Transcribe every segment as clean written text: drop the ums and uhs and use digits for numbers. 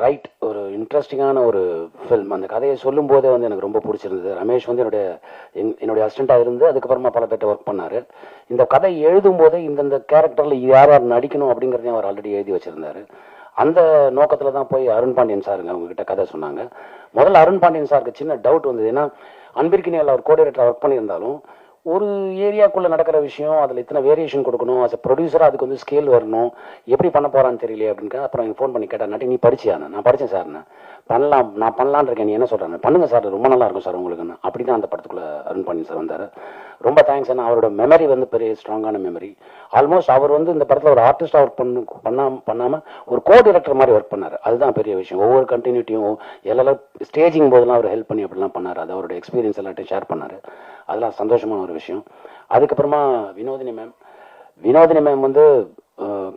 Right ஒரு இன்ட்ரெஸ்டிங்கான ஒரு ஃபில்ம். அந்த கதையை சொல்லும் போதே வந்து எனக்கு ரொம்ப பிடிச்சிருந்தது. ரமேஷ் வந்து என்னுடைய அசிஸ்டண்டாக இருந்து அதுக்கப்புறமா பல பேர்ட்ட ஒர்க் பண்ணார். இந்த கதை எழுதும் போதே இந்தந்த கேரக்டரில் யார் யார் நடிக்கணும் அப்படிங்கிறதையும் அவர் ஆல்ரெடி எழுதி வச்சிருந்தாரு. அந்த நோக்கத்தில் தான் போய் அருண் பாண்டியன் சாருங்க அவங்ககிட்ட கதை சொன்னாங்க. முதல்ல அருண் பாண்டியன் சாருக்கு சின்ன டவுட் வந்தது. ஏன்னா அன்பிற்கினியால் அவர் கோஆர்டினேட்டர் ஒர்க் பண்ணியிருந்தாலும் ஒரு ஏரியாக்குள்ளே நடக்கிற விஷயம் அதில் இத்தனை வேரியேஷன் கொடுக்கணும். அஸ் அ ப்ரொடியூசராக அதுக்கு வந்து ஸ்கேல் வரணும். எப்படி பண்ண போகிறான்னு தெரியலையே அப்படின்னு. அப்புறம் எனக்கு ஃபோன் பண்ணி கேட்டேன், நட்டி நீ படிச்சியாண்ணா? நான் படித்தேன் சார்ண்ணா. நான் பண்ணலான்னு இருக்கேன், நீ என்ன சொல்கிறேன்? பண்ணுங்க சார், ரொம்ப நல்லா இருக்கும் சார் உங்களுக்குன்னு. அப்படி தான் அந்த படத்துக்குள்ளே அருண் பாண்டியன் சார் வந்தார். ரொம்ப தேங்க்ஸ் அண்ணா. அவரோட மெமரி வந்து பெரிய ஸ்ட்ராங்கான மெமரி. ஆல்மோஸ்ட் அவர் வந்து இந்த படத்தில் ஒரு ஆர்டிஸ்டாக ஒர்க் பண்ணாமல் ஒரு கோ டைரக்டர் மாதிரி ஒர்க் பண்ணார். அதுதான் பெரிய விஷயம். ஒவ்வொரு கண்டினியூட்டியும் எல்லாம் ஸ்டேஜிங் போதெல்லாம் அவர் ஹெல்ப் பண்ணி அப்படிலாம் பண்ணார். அது அவரோட எக்ஸ்பீரியன்ஸ் எல்லாத்தையும் ஷேர் பண்ணார். அதெல்லாம் சந்தோஷமான ஒரு விஷயம். அதுக்கப்புறமா வினோதினி மேம் வந்து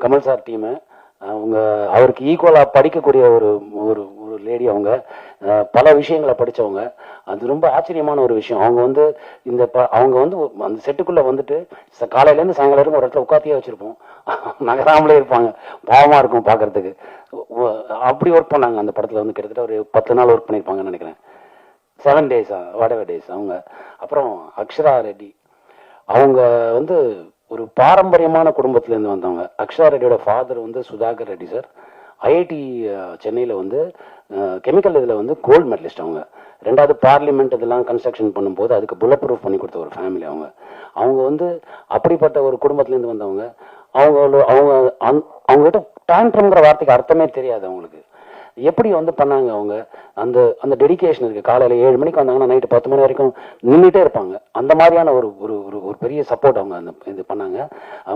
கமல் சார் டீமு. அவருக்கு ஈக்குவலாக படிக்கக்கூடிய ஒரு ஒரு ஒரு லேடி. அவங்க பல விஷயங்களை படித்தவங்க. அது ரொம்ப ஆச்சரியமான ஒரு விஷயம். அவங்க வந்து அவங்க வந்து அந்த செட்டுக்குள்ளே வந்துட்டு காலையிலேருந்து சாயங்காலம் வரைக்கும் ஒரு இடத்துல உட்காத்தியே வச்சுருப்போம். நகராமலே இருப்பாங்க. பாவமாக இருக்கும் பார்க்குறதுக்கு. அப்படி ஒர்க் பண்ணாங்க அந்த படத்தில். வந்து கிட்டத்தட்ட ஒரு 10 நாள் ஒர்க் பண்ணியிருப்பாங்கன்னு நினைக்கிறேன். 7 டேஸா whatever days அவங்க. அப்புறம் அக்ஷரா ரெட்டி அவங்க வந்து ஒரு பாரம்பரியமான குடும்பத்திலேருந்து வந்தவங்க. அக்ஷரா ரெட்டியோட ஃபாதர் வந்து சுதாகர் ரெட்டி சார். ஐஐடி சென்னையில் வந்து கெமிக்கல் இதில் வந்து கோல்டு மெடலிஸ்ட். அவங்க 2வது பார்லிமெண்ட் இதெல்லாம் கன்ஸ்ட்ரக்ஷன் பண்ணும்போது அதுக்கு புல்லட் ப்ரூஃப் பண்ணி கொடுத்த ஒரு ஃபேமிலி அவங்க. அவங்க வந்து அப்படிப்பட்ட ஒரு குடும்பத்திலேருந்து வந்தவங்க. அவங்ககிட்ட டான்ட்ரம்ங்கிற வார்த்தைக்கு அர்த்தமே தெரியாது அவங்களுக்கு. எப்படி வந்து பண்ணாங்க அவங்க? அந்த அந்த டெடிக்கேஷன் இருக்குது. காலையில் 7 மணிக்கு வந்தாங்கன்னா நைட்டு 10 மணி வரைக்கும் நின்றுட்டே இருப்பாங்க. அந்த மாதிரியான ஒரு ஒரு ஒரு பெரிய சப்போர்ட் அவங்க அந்த இது பண்ணாங்க.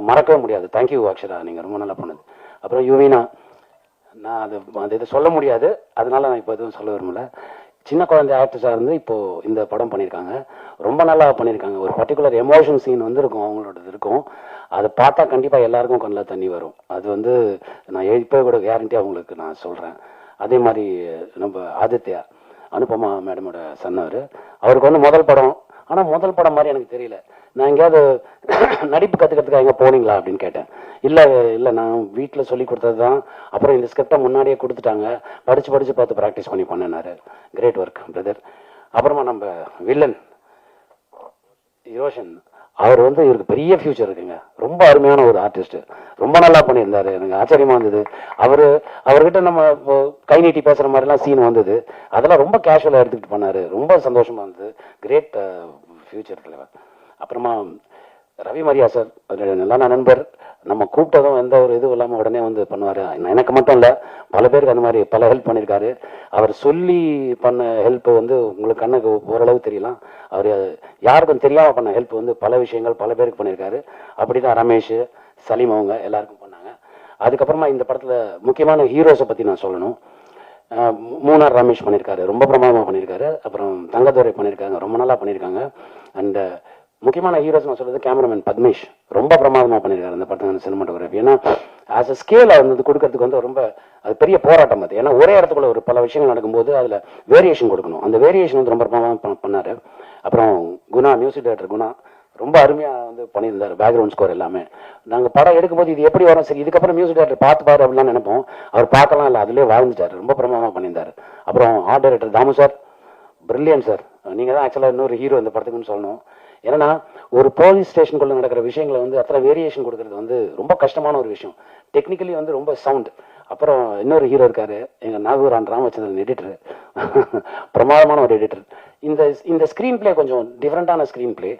மறக்கவே முடியாது. தேங்க்யூ அக்ஷரா, நீங்கள் ரொம்ப நல்லா பண்ணது. அப்புறம் யுவீனா, நான் அது இதை சொல்ல முடியாது, அதனால நான் இப்போ எதுவும் சொல்ல விரும்பல. சின்ன குழந்தை ஆக்டர்ஸாக இருந்து இப்போது இந்த படம் பண்ணியிருக்காங்க. ரொம்ப நல்லா பண்ணியிருக்காங்க. ஒரு பர்டிகுலர் எமோஷன் சீன் வந்து இருக்கும், அவங்களோட இருக்கும். அதை பார்த்தா கண்டிப்பாக எல்லாருக்கும் கண்ணில் தண்ணி வரும். அது வந்து நான் இப்போ கூட கேரண்டி அவங்களுக்கு நான் சொல்கிறேன். அதே மாதிரி நம்ம ஆதித்யா, அனுபமா மேடமோட சன்னவர். அவருக்கு வந்து முதல் படம். ஆனால் முதல் படம் மாதிரி எனக்கு தெரியல. நான் எங்கேயாவது நடிப்பு கற்றுக்கிறதுக்காக எங்கே போனீங்களா அப்படின்னு கேட்டேன். இல்லை நான் வீட்டில் சொல்லி கொடுத்தது தான். அப்புறம் இந்த ஸ்கிரிப்டை முன்னாடியே கொடுத்துட்டாங்க, படித்து பார்த்து ப்ராக்டிஸ் பண்ணி பண்ணினார். Great work brother. அப்புறமா நம்ம வில்லன் ரோஷன், அவர் வந்து இவருக்கு பெரிய ஃபியூச்சர் இருக்குங்க. ரொம்ப அருமையான ஒரு ஆர்டிஸ்ட். ரொம்ப நல்லா பண்ணியிருந்தாரு. எனக்கு ஆச்சரியமா இருந்தது. அவர்கிட்ட நம்ம கை நீட்டி பேசுற மாதிரிலாம் சீன் வந்தது. அதெல்லாம் ரொம்ப கேஷுவலாக எடுத்துக்கிட்டு பண்ணாரு. ரொம்ப சந்தோஷமா இருந்தது. கிரேட் ஃபியூச்சர் தலைவர். அப்புறமா ரவி மரியா சார், நல்ல நண்பர். நம்ம கூப்பிட்டதும் எந்த ஒரு இதுவும் இல்லாமல் உடனே வந்து பண்ணுவார். எனக்கு மட்டும் இல்லை, பல பேருக்கு அந்த மாதிரி பல ஹெல்ப் பண்ணியிருக்காரு. அவர் சொல்லி பண்ண ஹெல்ப் வந்து உங்களுக்கு கண்ணுக்கு ஓரளவு தெரியலாம். அவர் யாருக்கும் தெரியாமல் பண்ண ஹெல்ப் வந்து பல விஷயங்கள் பல பேருக்கு பண்ணியிருக்காரு. அப்படி தான் ரமேஷ், சலீம் அவங்க எல்லாருக்கும் பண்ணாங்க. அதுக்கப்புறமா இந்த படத்தில் முக்கியமான ஹீரோஸை பற்றி நான் சொல்லணும். மூணார் ரமேஷ் பண்ணியிருக்காரு, ரொம்ப பிரமாதமாக பண்ணியிருக்காரு. அப்புறம் தங்கதுரை பண்ணியிருக்காங்க, ரொம்ப நல்லா பண்ணியிருக்காங்க. அண்ட் முக்கியமான ஹீரோஸ் நான் சொல்றது கேமராமேன் பத்மேஷ், ரொம்ப பிரமாதமாக பண்ணியிருக்காரு அந்த படத்துக்கான சினிமாட்டோகிராஃபி. ஏன்னா ஆஸ் அ ஸ்கேல் வந்து கொடுக்கறதுக்கு வந்து ரொம்ப அது பெரிய போராட்டம் அது. ஏன்னா ஒரே இடத்துக்குள்ள ஒரு பல விஷயங்கள் நடக்கும்போது அதில் வேரியேஷன் கொடுக்கணும். அந்த வேரியேஷன் வந்து ரொம்ப பிரமாதமாக பண்ணார். அப்புறம் குணா, மியூசிக் டைரக்டர் குணா, ரொம்ப அருமையாக வந்து பண்ணியிருந்தார். பேக்ரவுண்ட் ஸ்கோர் எல்லாமே. நாங்கள் படம் எடுக்கும்போது இது எப்படி வரும், சரி இதுக்கப்புறம் மியூசிக் டைரக்டர் பார்த்து பாரு அப்படிலாம் நினைப்போம். அவர் பார்க்கலாம் இல்லை, அதிலே வாழ்ந்துட்டார். ரொம்ப பிரமாதமாக பண்ணியிருந்தார். அப்புறம் art director Thamu sir, brilliant sir. நீங்கள் தான் ஆக்சுவலாக இன்னொரு ஹீரோ இந்த படத்துக்குன்னு சொல்லணும். ஏன்னா ஒரு போலீஸ் ஸ்டேஷனுக்குள்ள நடக்கிற விஷயங்களை வந்து அத்தனை வேரியேஷன் கொடுக்கறது வந்து ரொம்ப கஷ்டமான ஒரு விஷயம். டெக்னிக்கலி வந்து ரொம்ப சவுண்ட். அப்புறம் இன்னொரு ஹீரோ இருக்காரு, எங்கள் நாகூரான் ராமச்சந்திரன் எடிட்டர், பிரமாதமான ஒரு எடிட்டர். இந்த ஸ்க்ரீன் பிளே கொஞ்சம் டிஃப்ரெண்டான ஸ்க்ரீன் பிளே.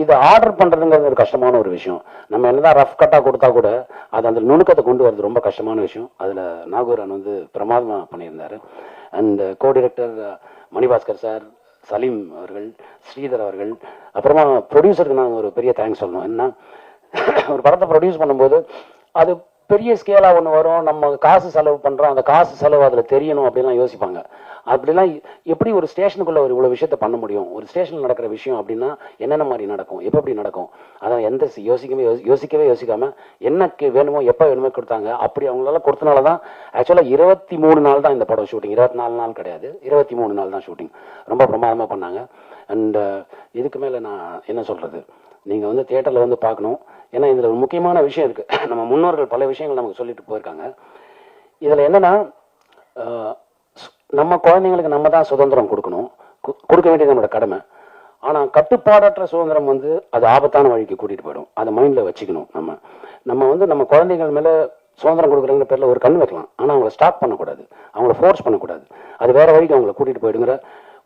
இதை ஆர்டர் பண்ணுறதுங்கிறது ஒரு கஷ்டமான ஒரு விஷயம். நம்ம என்னதான் ரஃப் கட்டாக கொடுத்தா கூட அது அந்த நுணுக்கத்தை கொண்டு வரது ரொம்ப கஷ்டமான விஷயம். அதில் நாகூரான் வந்து பிரமாதமாக பண்ணியிருந்தார். And co director Manibaskar sir, Saleem அவர்கள், ஸ்ரீதர் அவர்கள். அப்புறமா ப்ரொடியூசருக்கு நான் ஒரு பெரிய தேங்க்ஸ் சொல்லணும். என்ன, ஒரு படத்தை ப்ரொடியூஸ் பண்ணும்போது அது பெரிய ஸ்கேலாக ஒன்று வரும், நம்ம காசு செலவு பண்ணுறோம், அந்த காசு செலவு அதில் தெரியணும் அப்படிலாம் யோசிப்பாங்க. அப்படிலாம் எப்படி ஒரு ஸ்டேஷனுக்குள்ள ஒரு இவ்வளோ விஷயத்த பண்ண முடியும்? ஒரு ஸ்டேஷனில் நடக்கிற விஷயம் அப்படின்னா என்னென்ன மாதிரி நடக்கும், எப்போ எப்படி நடக்கும், அதான் எந்த யோசிக்கவே யோசிக்காமல் என்ன வேணுமோ எப்போ வேணுமோ கொடுத்தாங்க. அப்படி அவங்களால கொடுத்தனால தான் ஆக்சுவலாக 23 நாள் தான் இந்த படம் ஷூட்டிங். 24 நாள் கிடையாது, 23 நாள் தான் ஷூட்டிங். ரொம்ப பிரமாதமாக பண்ணாங்க. அண்ட் இதுக்கு மேலே நான் என்ன சொல்கிறது, நீங்கள் வந்து தியேட்டரில் வந்து பார்க்கணும். ஏன்னா இதில் ஒரு முக்கியமான விஷயம் இருக்குது. நம்ம முன்னோர்கள் பல விஷயங்கள் நமக்கு சொல்லிட்டு போயிருக்காங்க. இதில் என்னென்னா நம்ம குழந்தைங்களுக்கு நம்ம தான் சுதந்திரம் கொடுக்கணும், கொடுக்க வேண்டியது நம்மளோட கடமை. ஆனால் கட்டுப்பாடற்ற சுதந்திரம் வந்து அது ஆபத்தான வழிக்கு கூட்டிகிட்டு போயிடும். அதை மைண்டில் வச்சுக்கணும். நம்ம வந்து நம்ம குழந்தைகள் மேலே சுதந்திரம் கொடுக்குறங்கிற பேரில் ஒரு கண் வைக்கலாம், ஆனால் அவங்கள ஸ்டாப் பண்ணக்கூடாது, அவங்கள ஃபோர்ஸ் பண்ணக்கூடாது. அது வேற வழிக்கு அவங்கள கூட்டிகிட்டு போயிடுங்கிற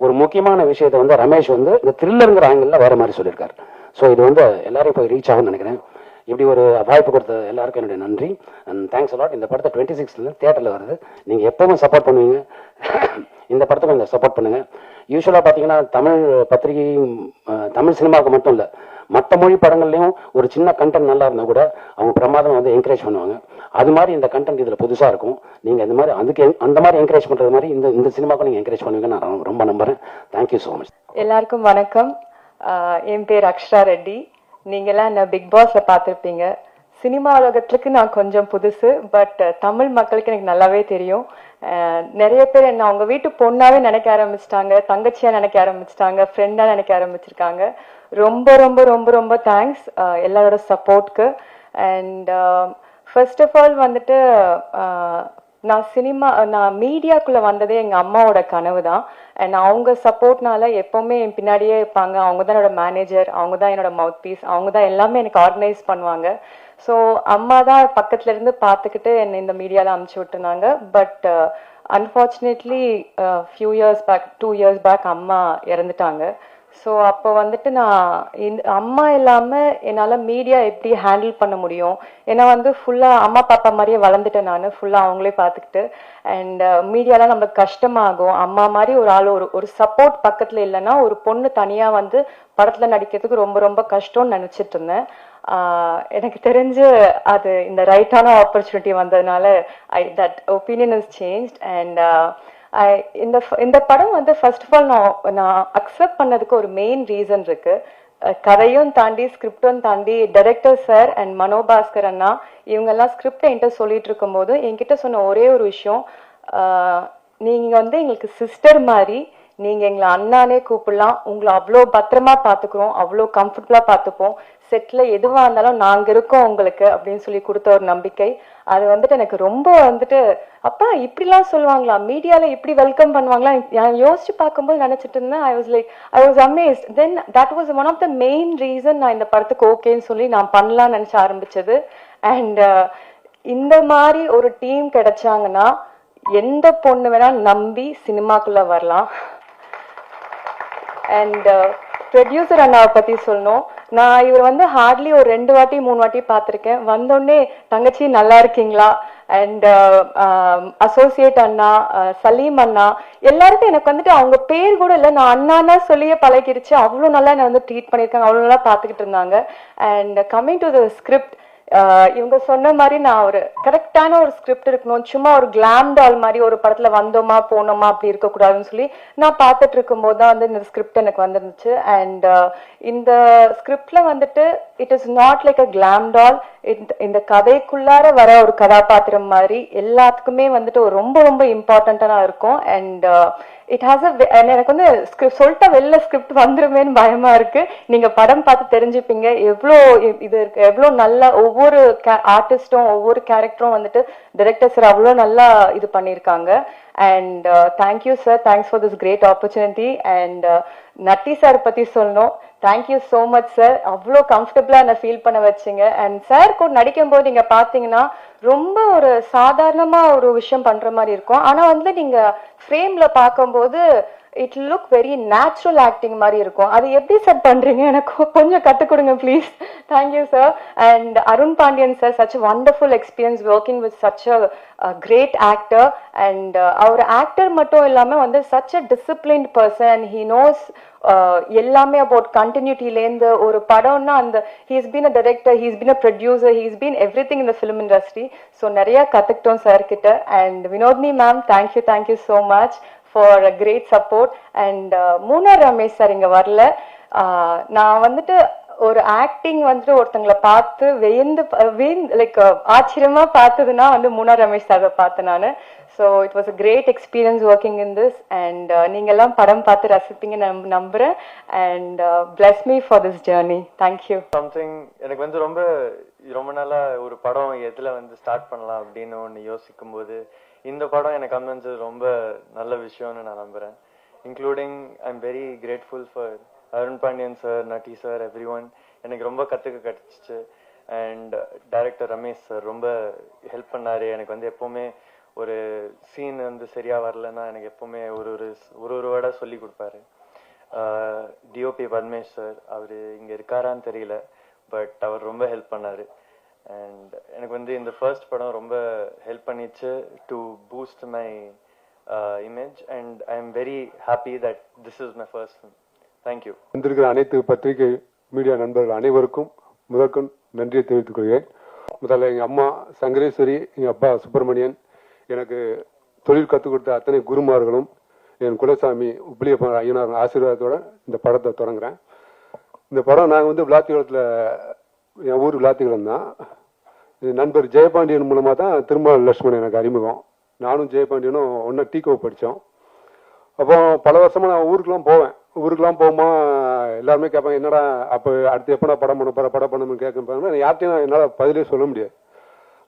ஒரு முக்கியமான விஷயத்தை வந்து ரமேஷ் வந்து இந்த த்ரில்லருங்கிற ஆங்கிளில் வேற மாதிரி சொல்லியிருக்காரு. ஸோ இது வந்து எல்லாரையும் போய் ரீச் ஆகும்னு நினைக்கிறேன். இப்படி ஒரு வாய்ப்பு கொடுத்த எல்லாருக்கும் என்னுடைய நன்றி அண்ட் தேங்க்ஸ் அலாட். இந்த படத்தை 26 தியேட்டரில் வருது. நீங்கள் எப்பவுமே சப்போர்ட் பண்ணுவீங்க, இந்த படத்தை கொஞ்சம் சப்போர்ட் பண்ணுங்க. யூஸ்வலாக பார்த்தீங்கன்னா தமிழ் பத்திரிகை தமிழ் சினிமாவுக்கு மட்டும் இல்லை, மற்ற மொழி படங்கள்லையும் ஒரு சின்ன கண்டென்ட் நல்லா இருந்தால் கூட அவங்க பிரமாதம் வந்து என்கரேஜ் பண்ணுவாங்க. அது மாதிரி இந்த கண்டென்ட் இதில் புதுசாக இருக்கும். நீங்கள் இந்த மாதிரி அதுக்கு அந்த மாதிரி என்கரேஜ் பண்ணுறது மாதிரி இந்த சினிமாவுக்கு நீங்கள் என்கரேஜ் பண்ணுவீங்க நான் ரொம்ப நம்புகிறேன். Thank you so much. எல்லாருக்கும் வணக்கம். என் பேர் அக்ஷரா ரெட்டி. நீங்கள்லாம் என்ன பிக் பாஸ்ல பார்த்துருப்பீங்க. சினிமா உலகத்துக்கு நான் கொஞ்சம் புதுசு, பட் தமிழ் மக்களுக்கு எனக்கு நல்லாவே தெரியும். நிறைய பேர் என்ன அவங்க வீட்டு பொண்ணாவே நினைக்க ஆரம்பிச்சிட்டாங்க, தங்கச்சியா நினைக்க ஆரம்பிச்சிட்டாங்க, ஃப்ரெண்டா நினைக்க ஆரம்பிச்சிருக்காங்க. ரொம்ப ரொம்ப ரொம்ப ரொம்ப தேங்க்ஸ் எல்லாரோட சப்போர்ட்க்கு. அண்ட் ஃபர்ஸ்ட் ஆஃப் ஆல் வந்துட்டு நான் மீடியாக்குள்ள வந்ததே எங்க அம்மாவோட கனவு தான். அண்ட் அவங்க சப்போர்ட்னால எப்பவுமே என் பின்னாடியே இருப்பாங்க. அவங்க தான் என்னோட மேனேஜர், அவங்க தான் என்னோட மவுத் பீஸ், அவங்க தான் எல்லாமே எனக்கு ஆர்கனைஸ் பண்ணுவாங்க. ஸோ அம்மா தான் பக்கத்துல இருந்து பார்த்துக்கிட்டு என்னை இந்த மீடியாவில் அனுப்பிச்சி விட்டுருந்தாங்க. But unfortunately few years back 2 years back அம்மா இறந்துட்டாங்க. ஸோ அப்போ வந்துட்டு நான் அம்மா இல்லாமல் என்னால் மீடியா எப்படி ஹேண்டில் பண்ண முடியும்? ஏன்னா வந்து ஃபுல்லாக அம்மா பாப்பா மாதிரியே வளர்ந்துட்டேன் நான், ஃபுல்லாக அவங்களே பார்த்துக்கிட்டு. அண்ட் மீடியாலாம் நம்மளுக்கு கஷ்டமாகும். அம்மா மாதிரி ஒரு ஆள் ஒரு சப்போர்ட் பக்கத்தில் இல்லைன்னா ஒரு பொண்ணு தனியாக வந்து படத்தில் நடிக்கிறதுக்கு ரொம்ப ரொம்ப கஷ்டம்னு நினச்சிட்டு இருந்தேன். எனக்கு தெரிஞ்சு அது இந்த ரைட்டான ஆப்பர்ச்சுனிட்டி வந்ததுனால that opinion is changed. And இந்த படம் வந்து ஃபர்ஸ்ட் ஆஃப் ஆல் நான் அக்செப்ட் பண்ணதுக்கு ஒரு மெயின் ரீசன் இருக்கு. கதையும் தாண்டி ஸ்கிரிப்டும் தாண்டி டைரக்டர் சார் அண்ட் மனோபாஸ்கர் அண்ணா இவங்கெல்லாம் ஸ்கிரிப்டை என்கிட்ட சொல்லிட்டு இருக்கும்போது என்கிட்ட சொன்ன ஒரே ஒரு விஷயம், நீங்க வந்து எங்களுக்கு சிஸ்டர் மாதிரி, நீங்க எங்களை அண்ணானே கூப்பிடலாம், உங்களை அவ்வளோ பத்திரமா பார்த்துக்கிறோம், அவ்வளோ கம்ஃபர்டபுளா பார்த்துப்போம், செட்ல எதுவா இருந்தாலும் நாங்க இருக்கோம் உங்களுக்கு அப்படின்னு சொல்லி கொடுத்த ஒரு நம்பிக்கை. அது வந்துட்டு எனக்கு ரொம்ப வந்துட்டு அப்பா இப்படிலாம் சொல்லுவாங்களா, மீடியால இப்படி வெல்கம் பண்ணுவாங்களா யோசிச்சு பார்க்கும்போது நினைச்சிட்டு இருந்தேன். I was amazed. Then that was one of the main reason நான் இந்த படத்துக்கு ஓகேன்னு சொல்லி நான் பண்ணலாம்னு நினைச்ச ஆரம்பிச்சது. அண்ட் இந்த மாதிரி ஒரு டீம் கிடைச்சாங்கன்னா எந்த பொண்ணு வேணா நம்பி சினிமாக்குள்ள வரலாம். அண்ட் ப்ரொடியூசர் அண்ணாவை பத்தி சொல்லணும். நான் இவர் வந்து ஹார்ட்லி ஒரு 2 வாட்டி 3 வாட்டி பார்த்துருக்கேன். வந்தோடனே தங்கச்சி நல்லா இருக்கீங்களா, அண்ட் அசோசியேட் அண்ணா, சலீம் அண்ணா, எல்லாருக்கும் எனக்கு வந்துட்டு அவங்க பேர் கூட இல்லை, நான் அண்ணான்னா சொல்லியே பழகிடுச்சு. அவ்வளோ நல்லா என்னை வந்து ட்ரீட் பண்ணியிருக்காங்க, அவ்வளோ நல்லா பார்த்துக்கிட்டு இருந்தாங்க. And coming to the script, இவங்க சொன்ன மாதிரி நான் ஒரு கரெக்டான ஒரு ஸ்கிரிப்ட் இருக்கணும், சும்மா ஒரு கிளாம் டால் மாதிரி ஒரு படத்துல வந்தோமா போனோமா அப்படி இருக்கக்கூடாதுன்னு சொல்லி நான் பார்த்துட்டு இருக்கும் போது தான் வந்து இந்த ஸ்கிரிப்ட் எனக்கு வந்துருந்துச்சு. அண்ட் இந்த ஸ்கிரிப்ட்ல வந்துட்டு it is not like a glam doll, இந்த கதைக்குள்ளார வர ஒரு கதாபாத்திரம் மாதிரி எல்லாத்துக்குமே வந்துட்டு ஒரு ரொம்ப ரொம்ப இம்பார்ட்டண்டா இருக்கும். அண்ட் இட் ஹாஸ் எனக்கு வந்து சொல்லிட்டா வெளில ஸ்கிரிப்ட் வந்துருமேன்னு பயமா இருக்கு. நீங்க படம் பார்த்து தெரிஞ்சுப்பீங்க எவ்வளோ இது இருக்கு, எவ்வளோ நல்லா ஒவ்வொரு ஆர்டிஸ்டும் ஒவ்வொரு கேரக்டரும் வந்துட்டு டைரக்டர் சார் அவ்வளோ நல்லா இது பண்ணியிருக்காங்க. And thank you sir, thanks for this great opportunity. And Natty sir பத்தி சொல்லணும். தேங்க்யூ ஸோ மச் சார், அவ்வளோ கம்ஃபர்டபுளா என்ன ஃபீல் பண்ண வச்சிங்க. அண்ட் சார் கூட நடிக்கும் போது நீங்க பாத்தீங்கன்னா ரொம்ப ஒரு சாதாரணமா ஒரு விஷயம் பண்ற மாதிரி இருக்கும், ஆனா வந்து நீங்க ஃப்ரேம்ல பார்க்கும்போது it look very natural acting மாதிரி இருக்கும். அது எப்படி சார் பண்றீங்க, எனக்கு கொஞ்சம் கற்றுக் கொடுங்க please. Thank you sir. And Arun Pandian sir, such wonderful experience working with such a great actor. And அவர் ஆக்டர் மட்டும் இல்லாம வந்து such a disciplined person. He knows எல்லாமே அபவுட் கண்டினியூட்டிலேருந்து ஒரு படம்னா அந்த he's been a director, he's been a producer, he's been everything in the film industry. So நிறைய கற்றுக்கிட்டோம் சார் கிட்ட. அண்ட் Vinothini ma'am, thank you so much for a great support. And Munnar Ramesh sir இங்க வரல. நான் வந்துட்டு ஒரு ஆக்டிங் வந்துட்டு ஒருத்தங்களை பார்த்து லைக் ஆச்சரியமா பார்த்ததுன்னா வந்து மூனார் ரமேஷ் சாரை பார்த்தேன் நான். So it was a great experience working in this. And நீங்க எல்லாம் படம் பார்த்து ரசிப்பீங்க நம்புறேன். And bless me for this journey. Thank you. Something எனக்கு வந்து ரொம்ப நாளா ஒரு படம் எதுல வந்து ஸ்டார்ட் பண்ணலாம் அப்படின்னு ஒன்று யோசிக்கும் போது இந்த படம் எனக்கு அமைஞ்சது ரொம்ப நல்ல விஷயம்னு நான் நம்புறேன். Including I am very grateful for Arun Pandian sir, Natty sir, everyone. எனக்கு ரொம்ப கற்றுக்க கிடச்சிச்சு. அண்ட் டைரக்டர் ரமேஷ் சார் ரொம்ப ஹெல்ப் பண்ணார். எனக்கு வந்து எப்போவுமே ஒரு சீன் வந்து சரியாக வரலன்னா எனக்கு எப்போவுமே ஒரு வேர்டாக சொல்லி கொடுப்பாரு. டிஓபி பத்மேஷ் சார், அவர் இங்கே இருக்காரான்னு தெரியல, பட் அவர் ரொம்ப ஹெல்ப் பண்ணார். அண்ட் எனக்கு வந்து இந்த ஃபர்ஸ்ட் படம் ரொம்ப ஹெல்ப் பண்ணிச்சு to boost my image. And I am very happy that this is my first film. Thank you. வந்திருக்கிற அனைத்து பத்திரிகை மீடியா நண்பர்கள் அனைவருக்கும் முதற்கொண்டு நன்றியை தெரிவித்துக் கொள்கிறேன். முதல்ல எங்கள் அம்மா சங்கரேஸ்வரி, எங்கள் அப்பா சுப்பிரமணியன், எனக்கு தொழில் கற்றுக் கொடுத்த அத்தனை குருமார்களும், என் குலசாமி உப்பிலியப்ப ஐயனார் ஆசீர்வாதத்தோட இந்த படத்தை தொடங்குறேன். இந்த படம் நாங்கள் வந்து விளாத்திகுளத்தில், என் ஊர் விளாத்திகுளம் தான். நண்பர் ஜெயபாண்டியன் மூலமாக தான் திருமால் லட்சுமணன் எனக்கு அறிமுகம். நானும் ஜெயபாண்டியனும் ஒன்றா டீகோ படித்தோம். அப்போ பல வருஷமாக நான் ஊருக்கெலாம் போவேன். ஊருக்கெலாம் போகுமா எல்லாருமே கேட்பாங்க, என்னடா அப்போ அடுத்து எப்போ நான் படம் பண்ண போகிற படம் பண்ணணும்னு கேட்குறாங்க. யார்ட்டையும் என்னால் பதிலே சொல்ல முடியாது.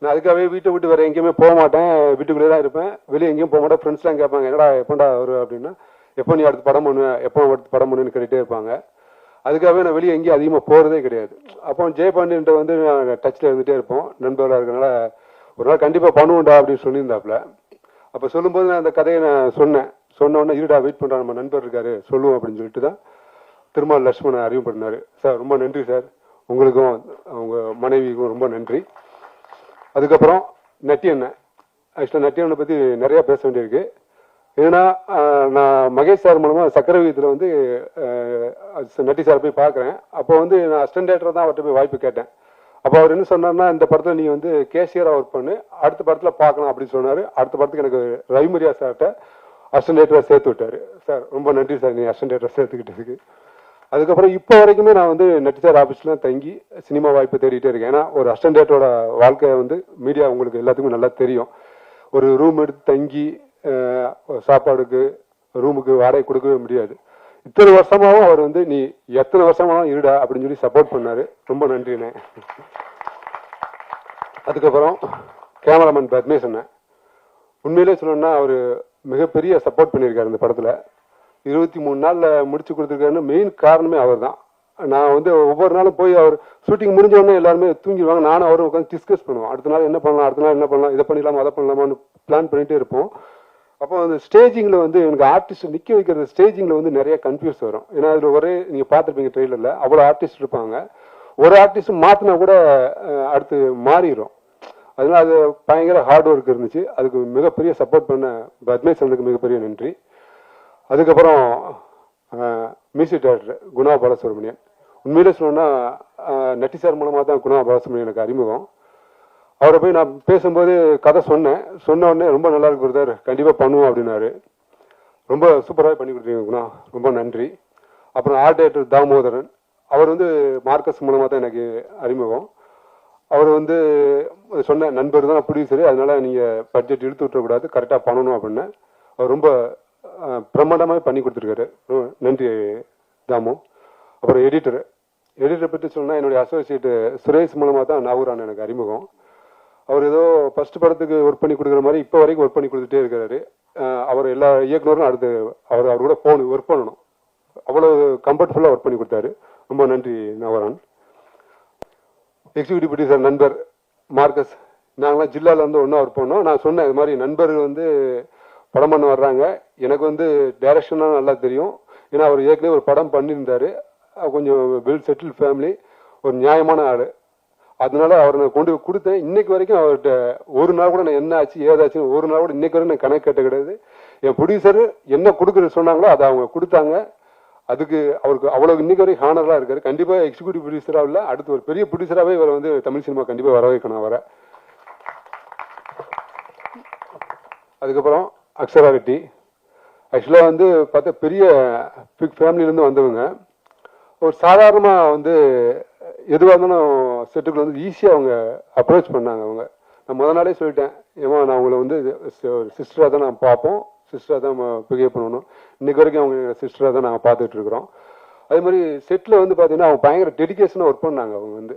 நான் அதுக்காகவே வீட்டை விட்டு வேறு எங்கேயுமே போக மாட்டேன், வீட்டுக்குள்ளே தான் இருப்பேன், வெளியே எங்கேயும் போக மாட்டேன். ஃப்ரெண்ட்ஸ்லாம் கேட்பாங்க, என்னடா எப்போண்டா வரும் அப்படின்னா, எப்போ நீ அடுத்து படம் பண்ணுவேன், எப்போ அடுத்து படம் பண்ணுன்னு கேட்டுகிட்டே இருப்பாங்க. அதுக்காகவே நான் வெளியே எங்கேயும் அதிகமாக போகிறதே கிடையாது. அப்போ ஜெயபாண்டியன்ட்ட வந்து நான் டச்சில் இருந்துகிட்டே இருப்போம், நண்பர்களாக இருக்கனால. ஒரு நாள் கண்டிப்பாக பண்ணுவோண்டா அப்படின்னு சொல்லியிருந்தாப்புல. அப்போ சொல்லும்போது நான் அந்த கதையை நான் சொன்ன உடனே, இருடா வெயிட் பண்ணுறா, நம்ம நண்பர் இருக்காரு சொல்லுவோம் அப்படின்னு சொல்லிட்டு தான் திருமால் லட்சுமணன் அறிமுகப்படுத்தினார். சார் ரொம்ப நன்றி சார், உங்களுக்கும் அவங்க மனைவிக்கும் ரொம்ப நன்றி. அதுக்கப்புறம் நட்டி அண்ணன். ஆக்சுவலாக நட்டி அண்ணனை பற்றி நிறையா பேச வேண்டியிருக்கு. ஏன்னா நான் மகேஷ் சார் மூலமாக சக்கரவீதத்தில் வந்து நட்டி சார் போய் பார்க்குறேன். அப்போ வந்து நான் அசிஸ்டன்ட் டைரக்டர் தான் அவர்கிட்ட போய் வாய்ப்பு கேட்டேன். அப்போ அவர் என்ன சொன்னார்னா, இந்த படத்தில் நீ வந்து கேஷியராக ஒர்க் பண்ணு, அடுத்த படத்தில் பார்க்கலாம் அப்படின்னு சொன்னார். அடுத்த படத்துக்கு எனக்கு ரவிமரியா சார்கிட்ட அசிஸ்டன்ட் டைரக்டராக சேர்த்து விட்டார். சார் ரொம்ப நன்றி சார், நீ அசிஸ்டன்ட் டைரக்டராக சேர்த்துக்கிட்டதுக்கு. அதுக்கப்புறம் இப்போ வரைக்குமே நான் வந்து நட்டி சார் ஆஃபீஸ்லாம் தங்கி சினிமா வாய்ப்பு தேடிட்டே இருக்கேன். ஏன்னா ஒரு அசிஸ்டன்ட் டைரக்டரோட வாழ்க்கை வந்து மீடியா உங்களுக்கு எல்லாத்துக்கும் நல்லா தெரியும். ஒரு ரூம் எடுத்து தங்கி சாப்பாடுக்கு ரூமுக்கு வாடகை கொடுக்கவே முடியாது. இத்தனை வருஷமாவும் அவர் வந்து நீ எத்தனை வருஷமாவும் இருடா அப்படின்னு சொல்லி சப்போர்ட் பண்ணாரு. ரொம்ப நன்றிண்ணே. அதுக்கப்புறம் கேமராமேன் பத்மேஷ் அண்ணன், உண்மையிலே சொல்லணும்னா அவர் மிகப்பெரிய சப்போர்ட் பண்ணியிருக்காரு இந்த படத்தில். 23 நாளில் முடிச்சு கொடுத்துருக்காருன்னு மெயின் காரணமே அவர் தான். நான் வந்து ஒவ்வொரு நாளும் போய் அவர் ஷூட்டிங் முடிஞ்ச உடனே எல்லாருமே தூங்கிடுவாங்க, நானும் அவரும் உட்காந்து டிஸ்கஸ் பண்ணுவோம். அடுத்த நாள் என்ன பண்ணலாம், அடுத்த நாள் என்ன பண்ணலாம், இதை பண்ணிடலாமா அதை பண்ணலாமான்னு பிளான் பண்ணிகிட்டே இருப்போம். அப்போ அந்த ஸ்டேஜிங்கில் வந்து எனக்கு ஆர்டிஸ்ட் நிற்க வைக்கிற ஸ்டேஜிங்கில் வந்து நிறைய கன்ஃபியூஸ் வரும். ஏன்னா அதில் ஒரே நீங்கள் பார்த்துருப்பீங்க ட்ரெயிலரில் அவ்வளோ ஆர்டிஸ்ட் இருப்பாங்க. ஒரு ஆர்டிஸ்ட் மாற்றினா கூட அடுத்து மாறிடும். அதனால அது பயங்கர ஹார்ட் ஒர்க் இருந்துச்சு. அதுக்கு மிகப்பெரிய சப்போர்ட் பண்ண பத்மேஷ் அண்ணனுக்கு மிகப்பெரிய நன்றி. அதுக்கப்புறம் மியூசிக் டைரக்டர் குணா பாலசுப்ரமணியன். உண்மையிலே சொல்லணும்னா நட்டி சார் மூலமாக தான் குணா பாலசுப்ரமணியன் எனக்கு அறிமுகம். அவரை போய் நான் பேசும்போது கதை சொன்ன உடனே ரொம்ப நல்லா இருக்கு பிரதர், கண்டிப்பாக பண்ணுவோம் அப்படின்னாரு. ரொம்ப சூப்பராக பண்ணி கொடுத்தீங்க குணா, ரொம்ப நன்றி. அப்புறம் ஆர்ட் டைரக்டர் தாமோதரன், அவர் வந்து மார்க்கஸ் மூலமாக தான் எனக்கு அறிமுகம். அவர் வந்து சொன்ன நண்பர் தான் ப்ரொடியூசரு, அதனால நீங்கள் பட்ஜெட் இழுத்து விட்டுறக்கூடாது, கரெக்டாக பண்ணணும் அப்படின்னு அவர் ரொம்ப பிரமாண்டமாக பண்ணி கொடுத்துருக்காரு. நன்றி தாமு. அப்புறம் எடிட்டரை பற்றி சொன்னால் என்னுடைய அசோசியேட்டு சுரேஷ் மூலமாக தான் நாகூரான் எனக்கு அறிமுகம். அவர் ஏதோ ஃபர்ஸ்ட் படத்துக்கு ஒர்க் பண்ணி கொடுக்குற மாதிரி இப்போ வரைக்கும் ஒர்க் பண்ணி கொடுத்துட்டே இருக்கிறாரு. அவர் எல்லா இயக்குனரும் அடுத்து அவர் கூட போகணும், ஒர்க் பண்ணணும், அவ்வளோ கம்ஃபர்டபுல்லாக ஒர்க் பண்ணி கொடுத்தாரு. ரொம்ப நன்றி நாகூரான். எக்ஸிக்யூட்டிவ் ப்ரொடியூசர் நண்பர் மார்க்கஸ், நாங்களாம் ஜில்லாவில் வந்து ஒன்றா ஒர்க் பண்ணோம். நான் சொன்னேன் இது மாதிரி நண்பர்கள் வந்து படம் பண்ண வர்றாங்க, எனக்கு வந்து டைரக்ஷனாக நல்லா தெரியும். ஏன்னா அவர் ஏற்கனவே ஒரு படம் பண்ணியிருந்தார், கொஞ்சம் வெல் செட்டில் ஃபேமிலி, ஒரு நியாயமான ஆள். அதனால அவரை நான் கொண்டு கொடுத்தேன். இன்னைக்கு வரைக்கும் அவர்கிட்ட ஒரு நாள் கூட நான் என்ன ஆச்சு ஏதாச்சுன்னு ஒரு நாள் கூட இன்னைக்கு வரைக்கும் நான் கணக்கு கேட்ட கிடையாது. என் ப்ரொடியூசர் என்ன கொடுக்குறது சொன்னாங்களோ அதை அவங்க கொடுத்தாங்க. அதுக்கு அவருக்கு அவ்வளவு இன்னைக்கு வரைக்கும் ஹானராக இருக்காரு. கண்டிப்பாக எக்ஸிக்யூட்டிவ் ப்ரொடியூசராக இல்லை, அடுத்து ஒரு பெரிய ப்ரொடியூசராகவே இவரை வந்து தமிழ் சினிமா கண்டிப்பாக வர வைக்கணும் அவரை. அதுக்கப்புறம் அக்ஷரா ரெட்டி, ஆக்சுவலாக வந்து பார்த்தா பெரிய பிக் ஃபேமிலியிலேருந்து வந்தவங்க. ஒரு சாதாரணமாக வந்து எதுவாக இருந்தாலும் செட்டுக்குள்ள வந்து ஈஸியாக அவங்க அப்ரோச் பண்ணாங்க. அவங்க நான் முதல் நாளே சொல்லிட்டேன், ஏமா நான் அவங்கள வந்து சிஸ்டராக தான் நான் பார்ப்போம், சிஸ்டராக தான் பிஹேவ் பண்ணணும். இன்னைக்கு வரைக்கும் அவங்க சிஸ்டராக தான் நாங்கள் பார்த்துட்டு இருக்கிறோம். அதே மாதிரி செட்டில் வந்து பார்த்தீங்கன்னா அவங்க பயங்கர டெடிக்கேஷனாக ஒர்க் பண்ணாங்க. அவங்க வந்து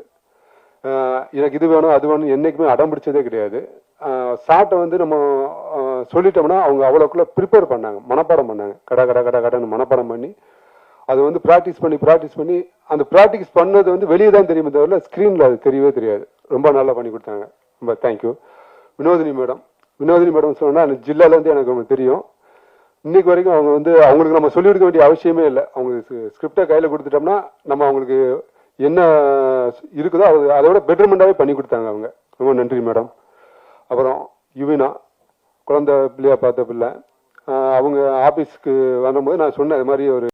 எனக்கு இது வேணும் அது வேணும் என்றைக்குமே அடம் பிடிச்சதே கிடையாது. ஷார்ட்டை வந்து நம்ம சொல்லிட்டோம்னா அவங்க அவ்வளோக்குள்ள ப்ரிப்பேர் பண்ணாங்க, மனப்பாடம் பண்ணாங்க, கடன்னு மனப்பாடம் பண்ணி அது வந்து ப்ராக்டிஸ் பண்ணி அந்த ப்ராக்டிஸ் பண்ணது வந்து வெளியே தான் தெரியுமே தவிர ஸ்க்ரீனில் அது தெரியவே தெரியாது. ரொம்ப நல்லா பண்ணி கொடுத்தாங்க. ரொம்ப தேங்க்யூ. வினோதினி மேடம் சொன்னால் அந்த ஜில்லாலேருந்து எனக்கு அவங்க தெரியும். இன்னைக்கு வரைக்கும் அவங்க வந்து அவங்களுக்கு நம்ம சொல்லிக் கொடுக்க வேண்டிய அவசியமே இல்லை. அவங்க ஸ்கிரிப்டை கையில் கொடுத்துட்டோம்னா நம்ம அவங்களுக்கு என்ன இருக்குதோ அதை விட பெட்டர்மெண்ட்டாகவே பண்ணி கொடுத்தாங்க அவங்க. ரொம்ப நன்றி மேடம். அப்புறம் யுவினா குழந்தை பிள்ளையா பார்த்த பிள்ளை, அவங்க ஆஃபீஸ்க்கு வரும்போது நான் சொன்னேன், அது மாதிரி ஒரு